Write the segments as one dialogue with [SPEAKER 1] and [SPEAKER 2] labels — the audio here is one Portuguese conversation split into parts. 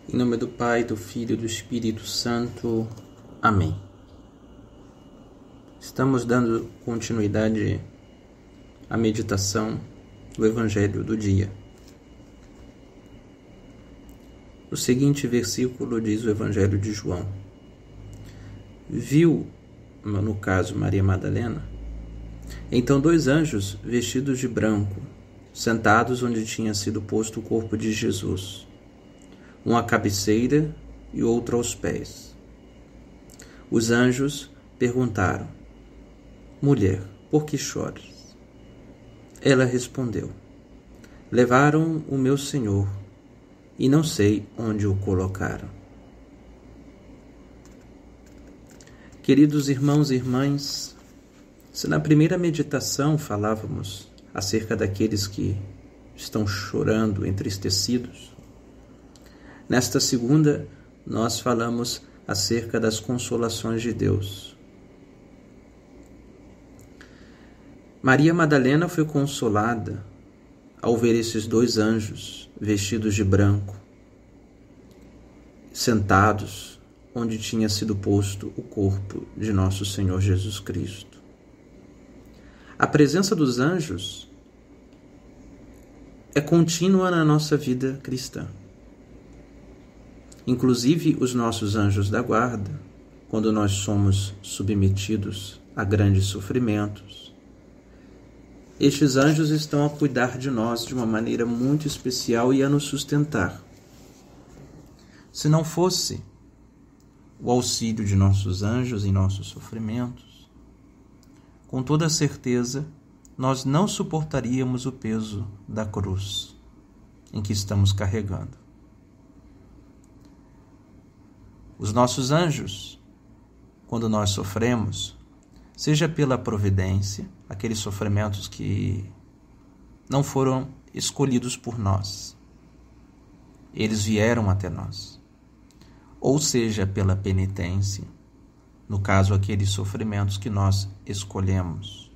[SPEAKER 1] Em nome do Pai, do Filho e do Espírito Santo. Amém. Estamos dando continuidade à meditação do Evangelho do dia. O seguinte versículo diz o Evangelho de João. Viu, no caso Maria Madalena, então 2 anjos vestidos de branco, sentados onde tinha sido posto o corpo de Jesus, um à cabeceira e outro aos pés. Os anjos perguntaram: Mulher, por que choras? Ela respondeu: Levaram o meu Senhor e não sei onde o colocaram. Queridos irmãos e irmãs, se na primeira meditação falávamos acerca daqueles que estão chorando, entristecidos, nesta segunda nós falamos acerca das consolações de Deus. Maria Madalena foi consolada ao ver esses 2 anjos vestidos de branco, sentados onde tinha sido posto o corpo de nosso Senhor Jesus Cristo. A presença dos anjos é contínua na nossa vida cristã. Inclusive os nossos anjos da guarda, quando nós somos submetidos a grandes sofrimentos, estes anjos estão a cuidar de nós de uma maneira muito especial e a nos sustentar. Se não fosse o auxílio de nossos anjos em nossos sofrimentos, com toda certeza nós não suportaríamos o peso da cruz em que estamos carregando. Os nossos anjos, quando nós sofremos, seja pela providência, aqueles sofrimentos que não foram escolhidos por nós, eles vieram até nós, ou seja pela penitência, no caso aqueles sofrimentos que nós escolhemos,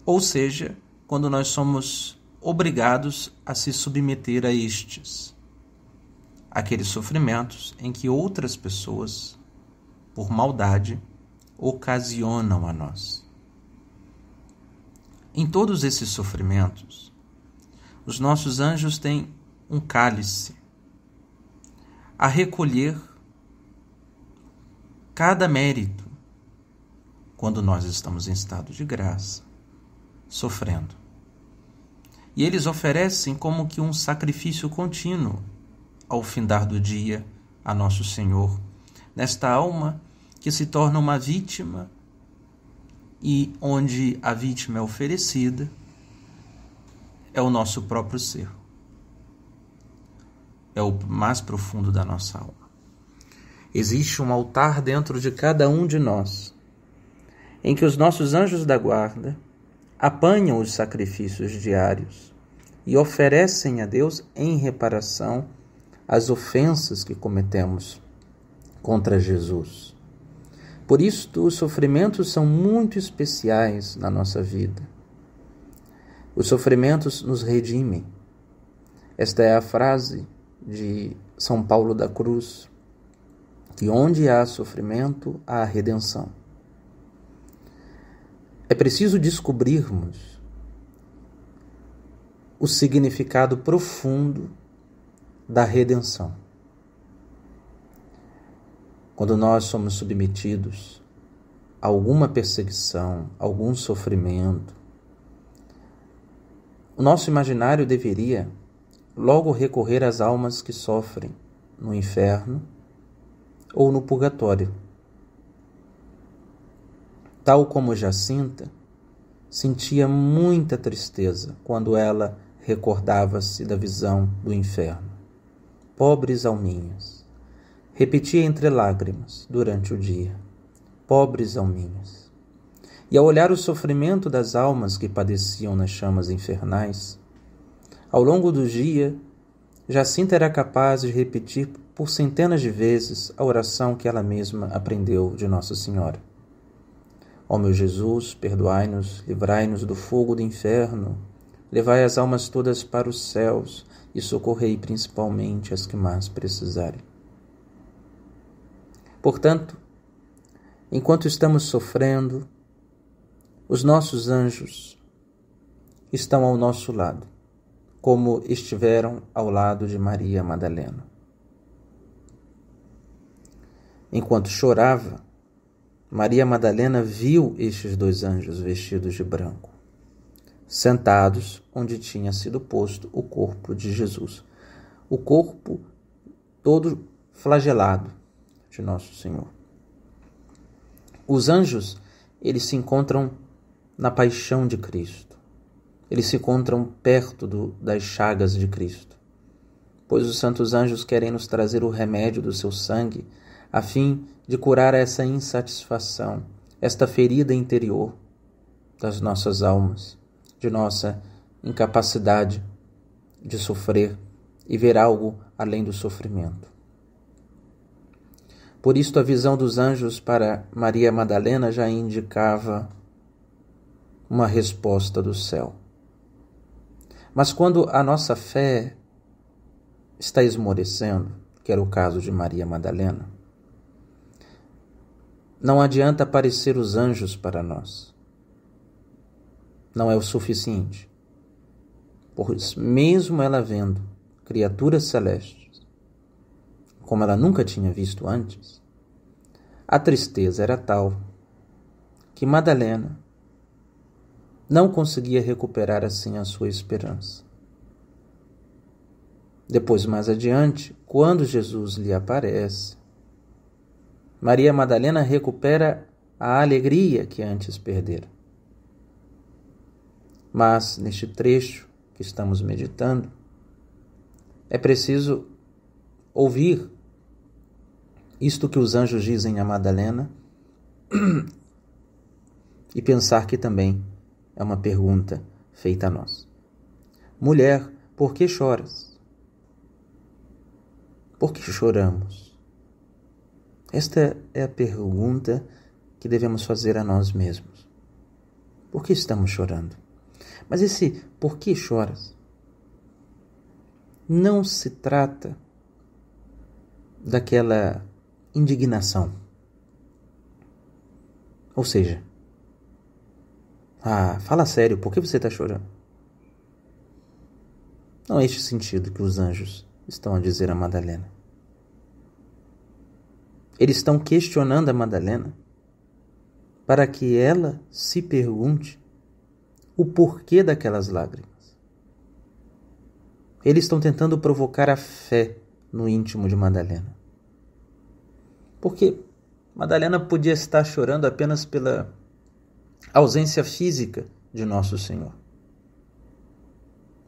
[SPEAKER 1] ou seja, quando nós somos obrigados a se submeter a estes, aqueles sofrimentos em que outras pessoas, por maldade, ocasionam a nós. Em todos esses sofrimentos, os nossos anjos têm um cálice a recolher cada mérito quando nós estamos em estado de graça, sofrendo. E eles oferecem como que um sacrifício contínuo ao findar do dia a nosso Senhor, nesta alma que se torna uma vítima e onde a vítima é oferecida é o nosso próprio ser. É o mais profundo da nossa alma. Existe um altar dentro de cada um de nós, em que os nossos anjos da guarda apanham os sacrifícios diários e oferecem a Deus em reparação as ofensas que cometemos contra Jesus. Por isto, os sofrimentos são muito especiais na nossa vida. Os sofrimentos nos redimem. Esta é a frase de São Paulo da Cruz, que onde há sofrimento, há redenção. É preciso descobrirmos o significado profundo da redenção. Quando nós somos submetidos a alguma perseguição, algum sofrimento, o nosso imaginário deveria logo recorrer às almas que sofrem no inferno ou no purgatório. Tal como Jacinta, sentia muita tristeza quando ela recordava-se da visão do inferno. Pobres alminhas, repetia entre lágrimas durante o dia, pobres alminhas. E ao olhar o sofrimento das almas que padeciam nas chamas infernais, ao longo do dia, Jacinta era capaz de repetir por centenas de vezes a oração que ela mesma aprendeu de Nossa Senhora. Ó meu Jesus, perdoai-nos, livrai-nos do fogo do inferno, levai as almas todas para os céus e socorrei principalmente as que mais precisarem. Portanto, enquanto estamos sofrendo, os nossos anjos estão ao nosso lado, como estiveram ao lado de Maria Madalena. Enquanto chorava, Maria Madalena viu estes 2 anjos vestidos de branco, sentados onde tinha sido posto o corpo de Jesus, o corpo todo flagelado de Nosso Senhor. Os anjos, eles se encontram na paixão de Cristo. Eles se encontram perto das chagas de Cristo, pois os santos anjos querem nos trazer o remédio do seu sangue, a fim de curar essa insatisfação, esta ferida interior das nossas almas, de nossa incapacidade de sofrer e ver algo além do sofrimento. Por isto, a visão dos anjos para Maria Madalena já indicava uma resposta do céu. Mas quando a nossa fé está esmorecendo, que era o caso de Maria Madalena, não adianta aparecer os anjos para nós. Não é o suficiente. Pois mesmo ela vendo criaturas celestes, como ela nunca tinha visto antes, a tristeza era tal que Madalena não conseguia recuperar assim a sua esperança. Depois, mais adiante, quando Jesus lhe aparece, Maria Madalena recupera a alegria que antes perdera. Mas, neste trecho que estamos meditando, é preciso ouvir isto que os anjos dizem a Madalena e pensar que também é uma pergunta feita a nós. Mulher, por que choras? Por que choramos? Esta é a pergunta que devemos fazer a nós mesmos. Por que estamos chorando? Mas esse por que choras não se trata daquela indignação. Ou seja, fala sério, por que você está chorando? Não é este sentido que os anjos estão a dizer a Madalena. Eles estão questionando a Madalena para que ela se pergunte o porquê daquelas lágrimas. Eles estão tentando provocar a fé no íntimo de Madalena. Porque Madalena podia estar chorando apenas pela ausência física de Nosso Senhor.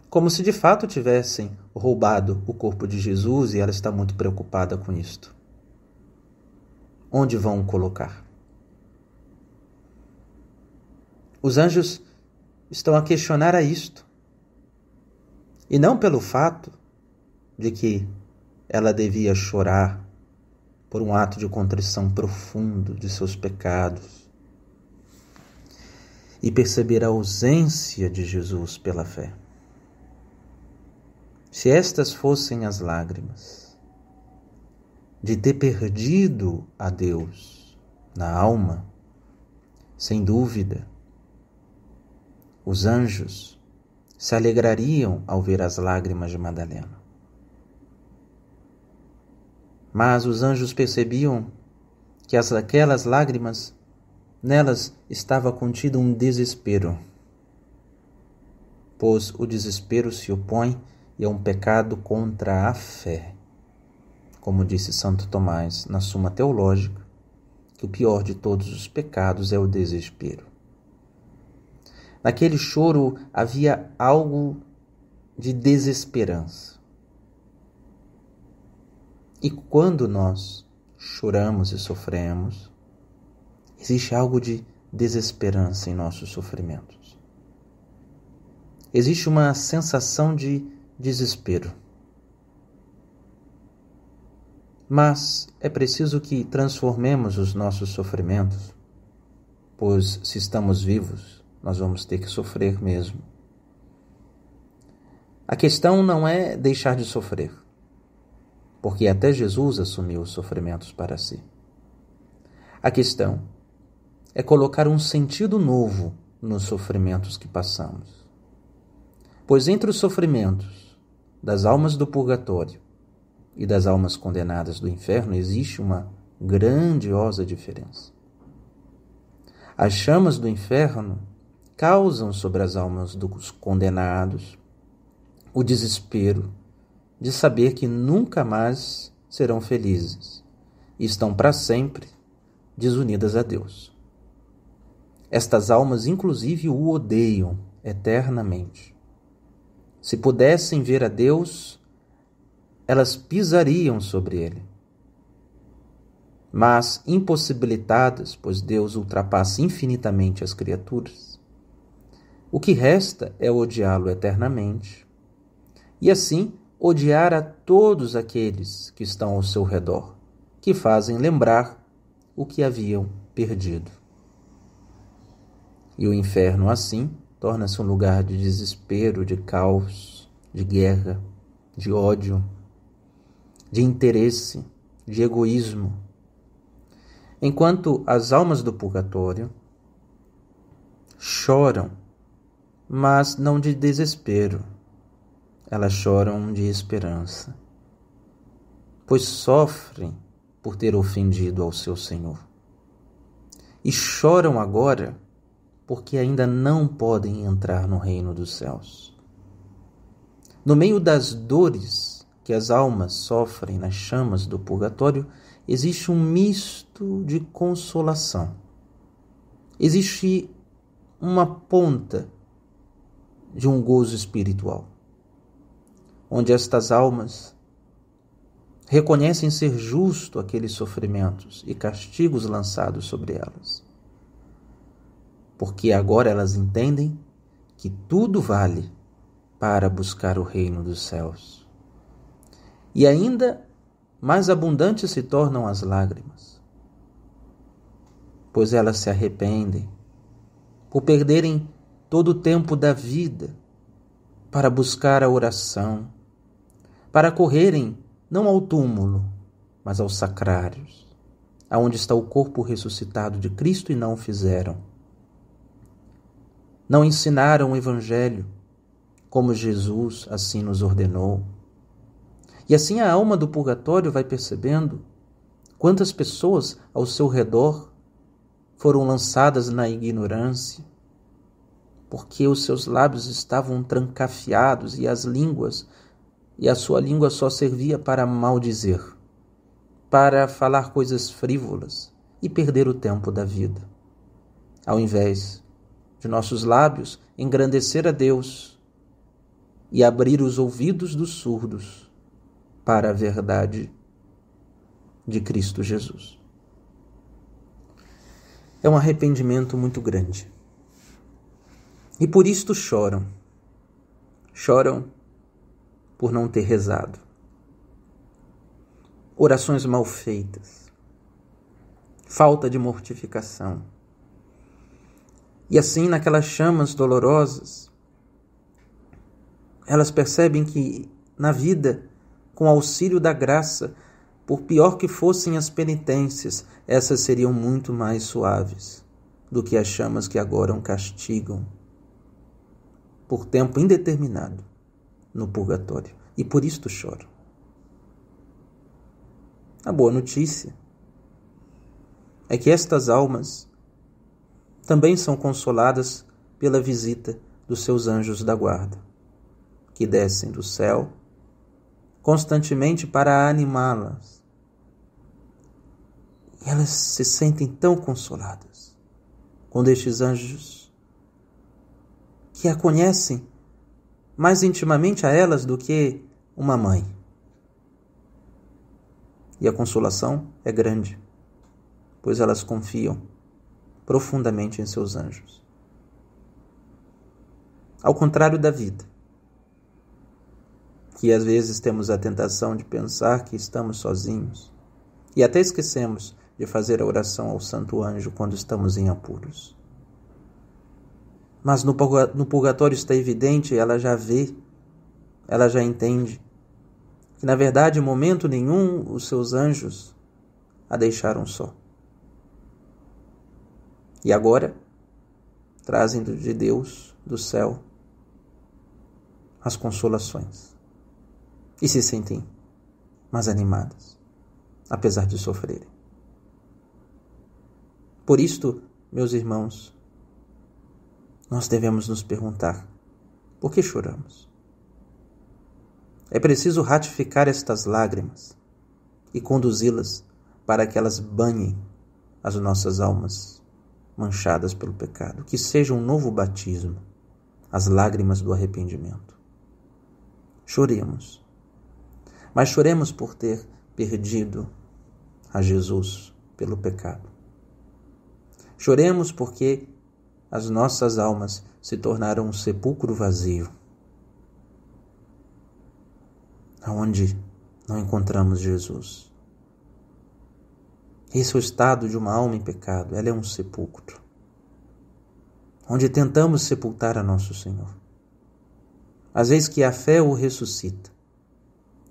[SPEAKER 1] Como se de fato tivessem roubado o corpo de Jesus e ela está muito preocupada com isto. Onde vão o colocar? Os anjos estão a questionar a isto. E não pelo fato de que ela devia chorar por um ato de contrição profundo de seus pecados e perceber a ausência de Jesus pela fé. Se estas fossem as lágrimas de ter perdido a Deus na alma, sem dúvida, os anjos se alegrariam ao ver as lágrimas de Madalena. Mas os anjos percebiam que aquelas lágrimas, nelas estava contido um desespero, pois o desespero se opõe e é um pecado contra a fé. Como disse Santo Tomás na Suma Teológica, que o pior de todos os pecados é o desespero. Naquele choro havia algo de desesperança. E quando nós choramos e sofremos, existe algo de desesperança em nossos sofrimentos. Existe uma sensação de desespero. Mas é preciso que transformemos os nossos sofrimentos, pois se estamos vivos, nós vamos ter que sofrer mesmo. A questão não é deixar de sofrer, porque até Jesus assumiu os sofrimentos para si. A questão é colocar um sentido novo nos sofrimentos que passamos. Pois entre os sofrimentos das almas do purgatório e das almas condenadas do inferno existe uma grandiosa diferença. As chamas do inferno causam sobre as almas dos condenados o desespero de saber que nunca mais serão felizes e estão para sempre desunidas a Deus. Estas almas, inclusive, o odeiam eternamente. Se pudessem ver a Deus, elas pisariam sobre ele. Mas, impossibilitadas, pois Deus ultrapassa infinitamente as criaturas, o que resta é odiá-lo eternamente e, assim, odiar a todos aqueles que estão ao seu redor, que fazem lembrar o que haviam perdido. E o inferno, assim, torna-se um lugar de desespero, de caos, de guerra, de ódio, de interesse, de egoísmo. Enquanto as almas do purgatório choram, mas não de desespero, elas choram de esperança, pois sofrem por ter ofendido ao seu Senhor. E choram agora porque ainda não podem entrar no reino dos céus. No meio das dores que as almas sofrem nas chamas do purgatório, existe um misto de consolação. Existe uma ponta de um gozo espiritual, onde estas almas reconhecem ser justo aqueles sofrimentos e castigos lançados sobre elas, porque agora elas entendem que tudo vale para buscar o reino dos céus. E ainda mais abundantes se tornam as lágrimas, pois elas se arrependem por perderem todo o tempo da vida para buscar a oração, para correrem não ao túmulo, mas aos sacrários, aonde está o corpo ressuscitado de Cristo, e não o fizeram. Não ensinaram o Evangelho como Jesus assim nos ordenou. E assim a alma do purgatório vai percebendo quantas pessoas ao seu redor foram lançadas na ignorância, porque os seus lábios estavam trancafiados e a sua língua só servia para maldizer, para falar coisas frívolas e perder o tempo da vida, ao invés de nossos lábios engrandecer a Deus e abrir os ouvidos dos surdos para a verdade de Cristo Jesus. É um arrependimento muito grande. E por isto choram. Choram por não ter rezado. Orações mal feitas. Falta de mortificação. E assim, naquelas chamas dolorosas, elas percebem que na vida, com auxílio da graça, por pior que fossem as penitências, essas seriam muito mais suaves do que as chamas que agora o castigam por tempo indeterminado no purgatório. E por isto choro. A boa notícia é que estas almas também são consoladas pela visita dos seus anjos da guarda, que descem do céu constantemente para animá-las. E elas se sentem tão consoladas quando estes anjos, que a conhecem mais intimamente a elas do que uma mãe. E a consolação é grande, pois elas confiam profundamente em seus anjos. Ao contrário da vida, que às vezes temos a tentação de pensar que estamos sozinhos e até esquecemos de fazer a oração ao Santo Anjo quando estamos em apuros. Mas no purgatório está evidente, ela já vê ela já entende que, na verdade, em momento nenhum, os seus anjos a deixaram só. E agora, trazem de Deus, do céu, as consolações. E se sentem mais animadas, apesar de sofrerem. Por isto, meus irmãos, nós devemos nos perguntar: por que choramos? É preciso ratificar estas lágrimas e conduzi-las para que elas banhem as nossas almas manchadas pelo pecado, que seja um novo batismo, as lágrimas do arrependimento. Choremos, mas choremos por ter perdido a Jesus pelo pecado. Choremos porque as nossas almas se tornaram um sepulcro vazio, onde não encontramos Jesus. Esse é o estado de uma alma em pecado. Ela é um sepulcro, onde tentamos sepultar a nosso Senhor. Às vezes que a fé o ressuscita.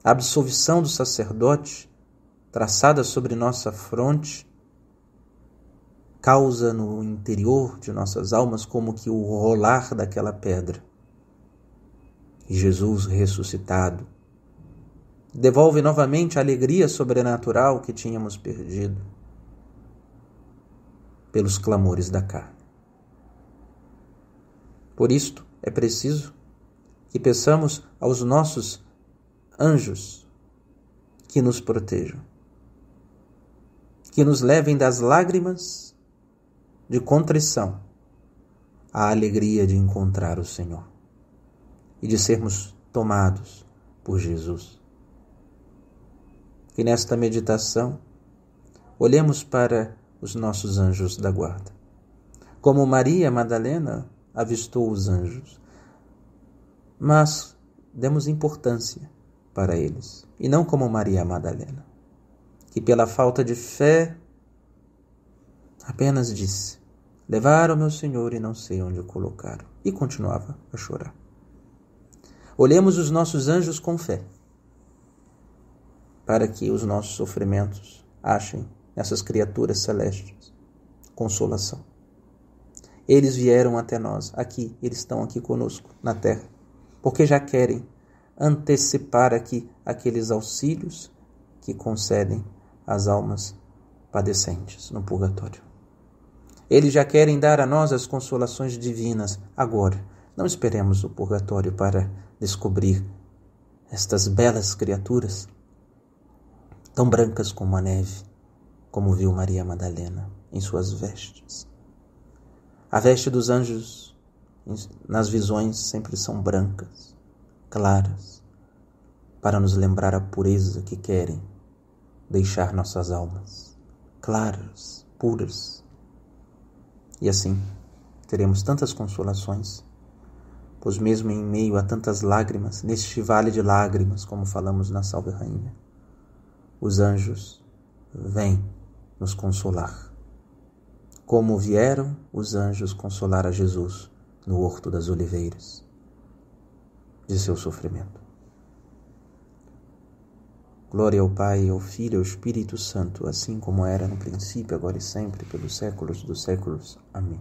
[SPEAKER 1] A absolvição do sacerdote, traçada sobre nossa fronte, causa no interior de nossas almas como que o rolar daquela pedra. E Jesus ressuscitado devolve novamente a alegria sobrenatural que tínhamos perdido pelos clamores da carne. Por isto, é preciso que peçamos aos nossos anjos que nos protejam, que nos levem das lágrimas de contrição à alegria de encontrar o Senhor e de sermos tomados por Jesus. Que nesta meditação olhemos para os nossos anjos da guarda. Como Maria Madalena avistou os anjos, mas demos importância para eles, e não como Maria Madalena, que pela falta de fé apenas disse: levaram meu Senhor e não sei onde o colocaram, e continuava a chorar. Olhemos os nossos anjos com fé, para que os nossos sofrimentos achem nessas criaturas celestes consolação. Eles vieram até nós, aqui, eles estão aqui conosco na terra, porque já querem antecipar aqui aqueles auxílios que concedem às almas padecentes no purgatório. Eles já querem dar a nós as consolações divinas agora. Não esperemos o purgatório para descobrir estas belas criaturas, tão brancas como a neve, como viu Maria Madalena em suas vestes. A veste dos anjos nas visões sempre são brancas, claras, para nos lembrar a pureza que querem deixar nossas almas, claras, puras. E assim teremos tantas consolações, pois mesmo em meio a tantas lágrimas, neste vale de lágrimas, como falamos na Salve Rainha, os anjos vêm nos consolar, como vieram os anjos consolar a Jesus no Horto das Oliveiras, de seu sofrimento. Glória ao Pai, ao Filho e ao Espírito Santo, assim como era no princípio, agora e sempre, pelos séculos dos séculos. Amém.